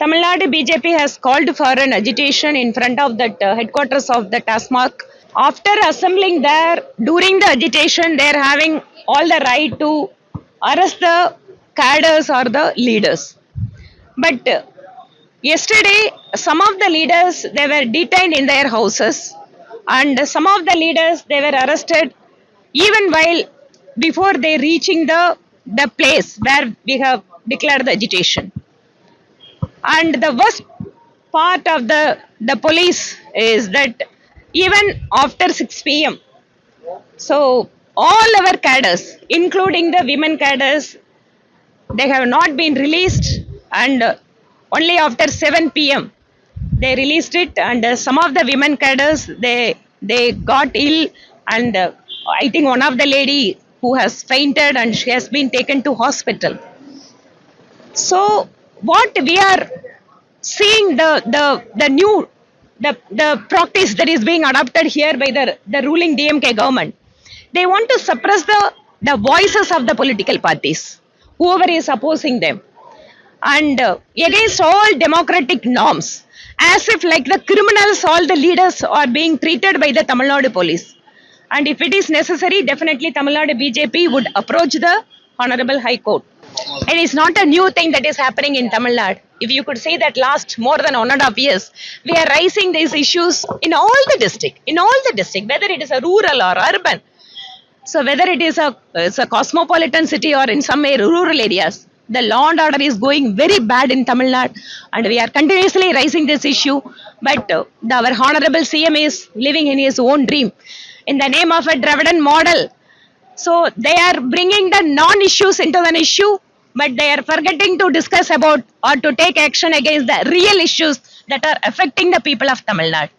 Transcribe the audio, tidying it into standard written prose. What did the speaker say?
Tamil Nadu BJP has called for an agitation in front of the headquarters of the TASMAC. After assembling there, during the agitation, they are having all the right to arrest the cadres or the leaders. But yesterday, some of the leaders, they were detained in their houses, and some of the leaders, they were arrested even while before they reaching the place where we have declared the agitation. And the worst part of the police is that even after 6 p.m., so all our cadres, including the women cadres, they have not been released, and only after 7 p.m. they released it, and some of the women cadres, they got ill, and I think one of the lady who has fainted and she has been taken to hospital. So what we are seeing, the new the practice that is being adopted here by the ruling DMK government, they want to suppress the voices of the political parties, whoever is opposing them, and against all democratic norms, as if like the criminals, all the leaders are being treated by the Tamil Nadu police. And if it is necessary, definitely Tamil Nadu BJP would approach the Honorable High Court. It is not a new thing that is happening in Tamil Nadu. If you could say that last more than 1.5 years, we are raising these issues in all the district, whether it is a rural or urban. So whether it is a cosmopolitan city or in some rural areas, the law and order is going very bad in Tamil Nadu, and we are continuously raising this issue. But our Honorable CM is living in his own dream in the name of a Dravidian model. So they are bringing the non-issues into an issue, but they are forgetting to discuss about or to take action against the real issues that are affecting the people of Tamil Nadu.